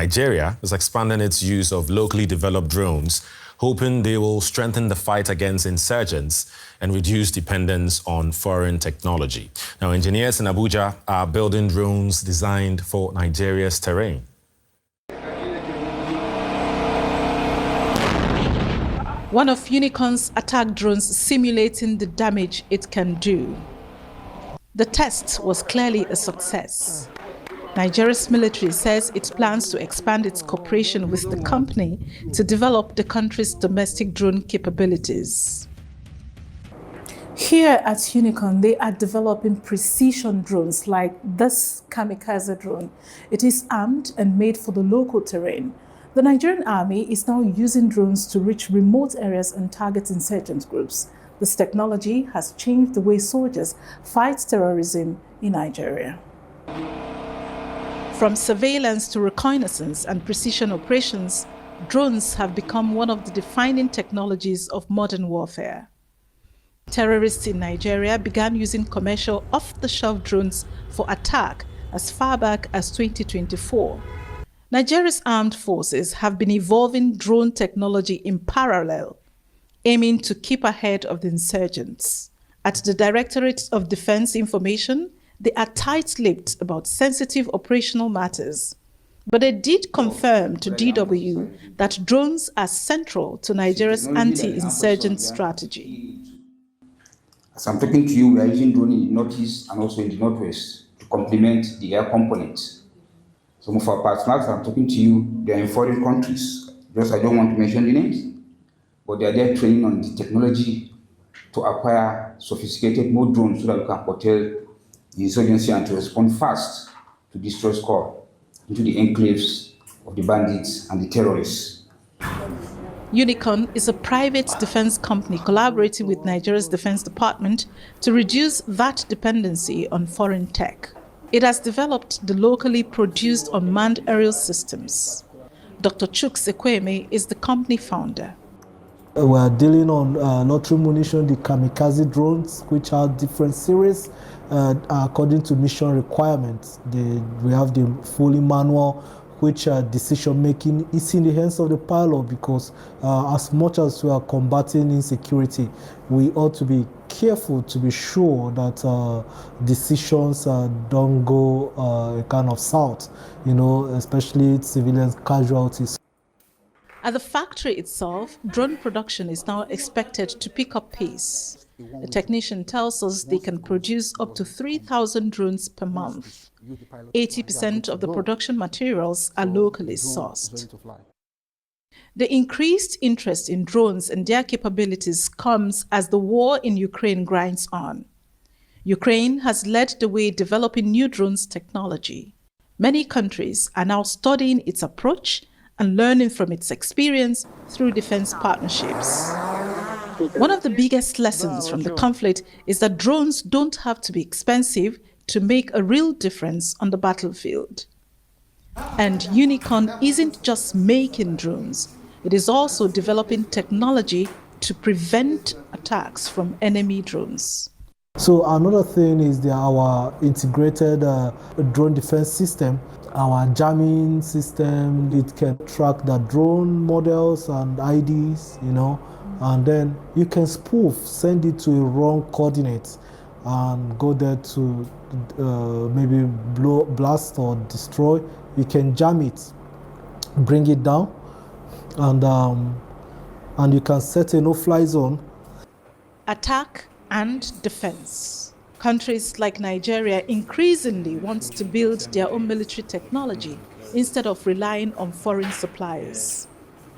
Nigeria is expanding its use of locally developed drones, hoping they will strengthen the fight against insurgents and reduce dependence on foreign technology. Now, engineers in Abuja are building drones designed for Nigeria's terrain. One of Unicorn's attack drones simulating the damage it can do. The test was clearly a success. Nigeria's military says it plans to expand its cooperation with the company to develop the country's domestic drone capabilities. Here at Unicorn, they are developing precision drones like this kamikaze drone. It is armed and made for the local terrain. The Nigerian army is now using drones to reach remote areas and target insurgent groups. This technology has changed the way soldiers fight terrorism in Nigeria. From surveillance to reconnaissance and precision operations, drones have become one of the defining technologies of modern warfare. Terrorists in Nigeria began using commercial off-the-shelf drones for attack as far back as 2024. Nigeria's armed forces have been evolving drone technology in parallel, aiming to keep ahead of the insurgents. At the Directorate of Defense Information, they are tight-lipped about sensitive operational matters. But they did confirm to DW that drones are central to Nigeria's anti-insurgent strategy. As I'm talking to you, we are using drones in the northeast and also in the northwest to complement the air component. Some of our partners, I'm talking to you, they are in foreign countries. Just I don't want to mention the names, but they are there training on the technology to acquire sophisticated more drones so that we can curtail the insurgency and to respond fast to destroy squad into the enclaves of the bandits and the terrorists. Unicorn is a private defense company collaborating with Nigeria's Defense Department to reduce that dependency on foreign tech. It has developed the locally produced unmanned aerial systems. Dr. Chuks Ekweme is the company founder. We are dealing on loitering munition, the kamikaze drones, which are different series according to mission requirements. We have the fully manual, which decision making is in the hands of the pilot, because as much as we are combating insecurity, we ought to be careful to be sure that decisions don't go kind of south, especially civilian casualties. At the factory itself, drone production is now expected to pick up pace. A technician tells us they can produce up to 3,000 drones per month. 80% of the production materials are locally sourced. The increased interest in drones and their capabilities comes as the war in Ukraine grinds on. Ukraine has led the way developing new drones technology. Many countries are now studying its approach and learning from its experience through defense partnerships. One of the biggest lessons from the conflict is that drones don't have to be expensive to make a real difference on the battlefield. And Unicorn isn't just making drones, it is also developing technology to prevent attacks from enemy drones. So another thing is our integrated drone defense system. Our jamming system, it can track the drone models and IDs, and then you can spoof, send it to a wrong coordinate and go there to maybe blast or destroy. You can jam it, bring it down, and you can set a no-fly zone. Attack and defense. Countries like Nigeria increasingly want to build their own military technology instead of relying on foreign suppliers.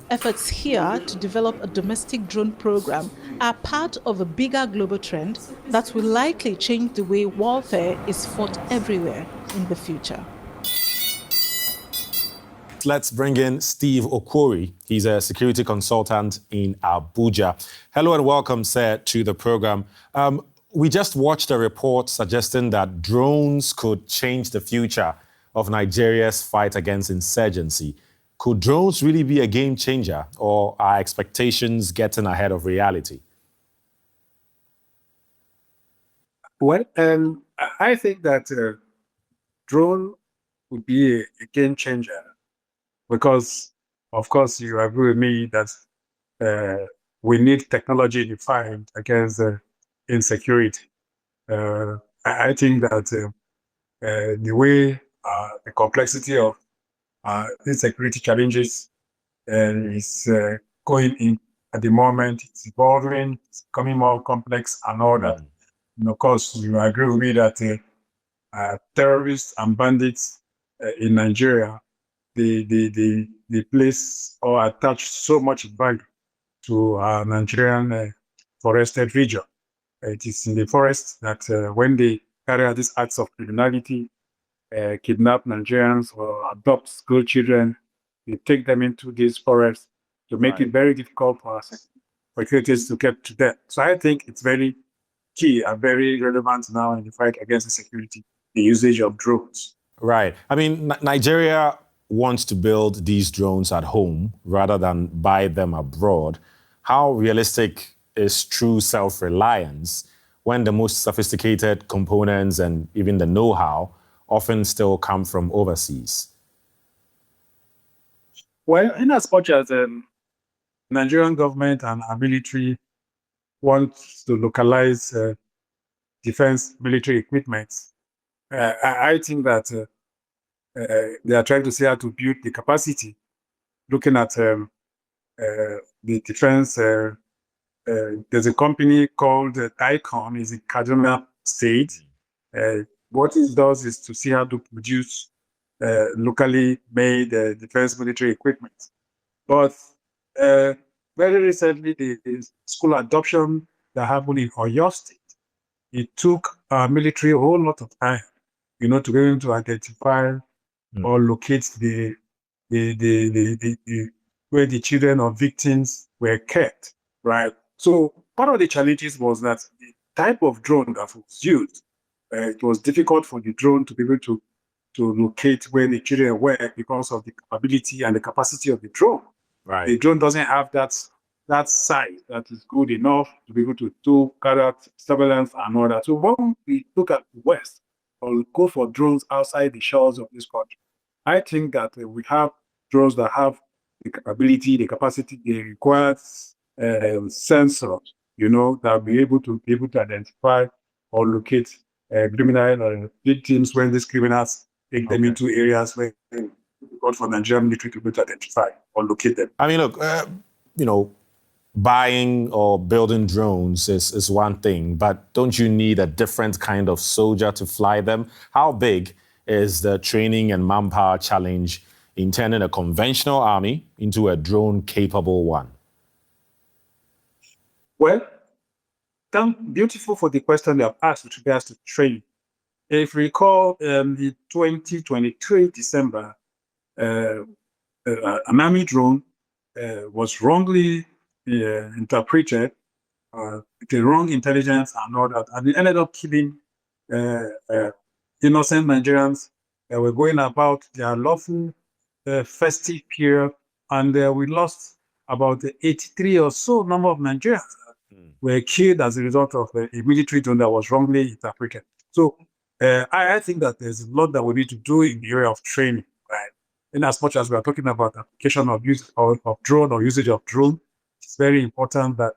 Efforts here to develop a domestic drone program are part of a bigger global trend that will likely change the way warfare is fought everywhere in the future. Let's bring in Steve Okori. He's a security consultant in Abuja. Hello and welcome, sir, to the program. We just watched a report suggesting that drones could change the future of Nigeria's fight against insurgency. Could drones really be a game changer, or are expectations getting ahead of reality? Well, I think that drone would be a game changer because, of course, you agree with me that we need technology in the fight against insecurity. I think that the way the complexity of insecurity challenges is going in at the moment, it's evolving, it's becoming more complex and all that. And of course, you agree with me that terrorists and bandits in Nigeria, they place or attach so much value to our Nigerian forested region. It is in the forest that when they carry out these acts of criminality, kidnap Nigerians or adopt school children, they take them into these forests to make it very difficult for us, for securities to get to them. So I think it's very key and very relevant now in the fight against insecurity, the usage of drones. Right. I mean, Nigeria wants to build these drones at home rather than buy them abroad. How realistic is true self-reliance when the most sophisticated components and even the know-how often still come from overseas? Well, in as much as Nigerian government and our military want to localize defense military equipment, I think that they are trying to see how to build the capacity, looking at the defense. There's a company called Icon, is in Kaduna State. What it does is to see how to produce locally made defense military equipment. But very recently, the school adoption that happened in Oyo State, it took our military a whole lot of time, to be able to identify or locate the where the children of victims were kept, right? So part of the challenges was that the type of drone that was used, it was difficult for the drone to be able to locate where the children were because of the capability and the capacity of the drone. Right. The drone doesn't have that size that is good enough to be able to carry out surveillance and all that. So when we look at the West or go for drones outside the shores of this country, I think that we have drones that have the capability, the capacity, the required sensors, that will be able to identify or locate criminal victims when these criminals take them into areas where God for Nigerian military to be able to identify or locate them. I mean, look, buying or building drones is one thing, but don't you need a different kind of soldier to fly them? How big is the training and manpower challenge in turning a conventional army into a drone-capable one? Well, beautiful for the question you have asked with regards to training. If you recall, the 2023 December, an army drone was wrongly interpreted, the wrong intelligence and all that, and it ended up killing innocent Nigerians that were going about their lawful festive period, and we lost about 83 or so number of Nigerians were killed as a result of a military drone that was wrongly interpreted. So I think that there's a lot that we need to do in the area of training, right? In as much as we are talking about application of use of drone or usage of drone, it's very important that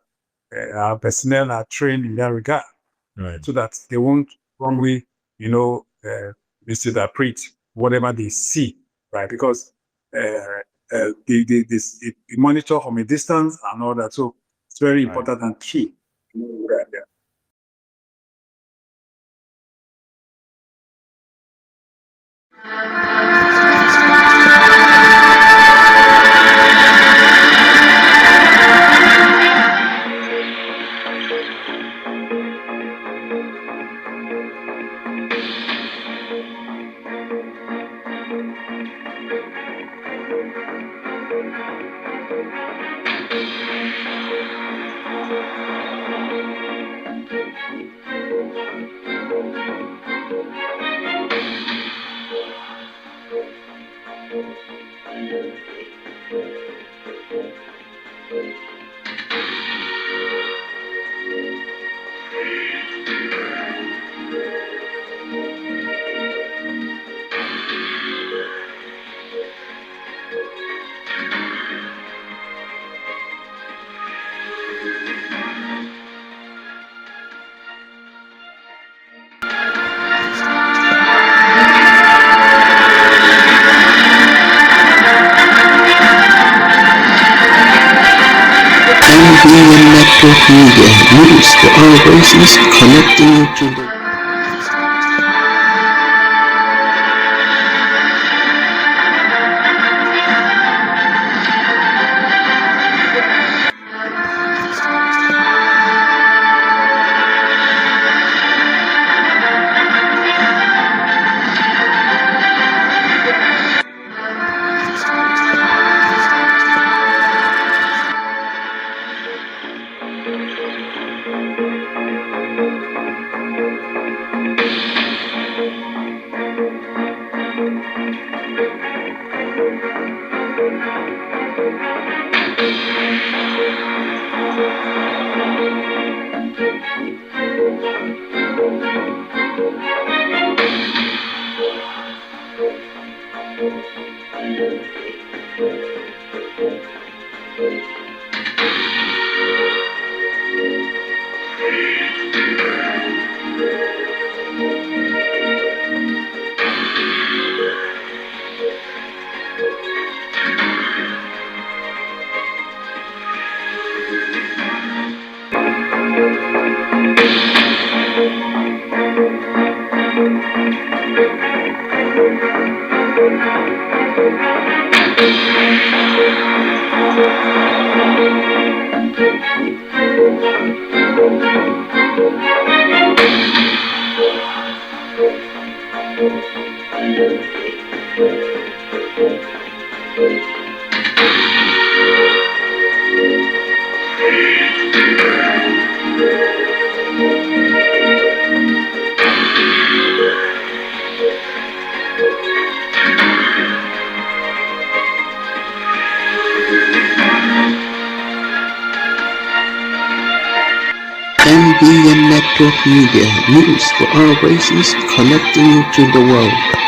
our personnel are trained in that regard, right, so that they won't wrongly, misinterpret whatever they see, right? Because they monitor from a distance and all that. So it's very important and key. Right, yeah. Caribbean Network Media, news for all races, connecting you to the MBN Network Media, news for all races, connecting you to the world.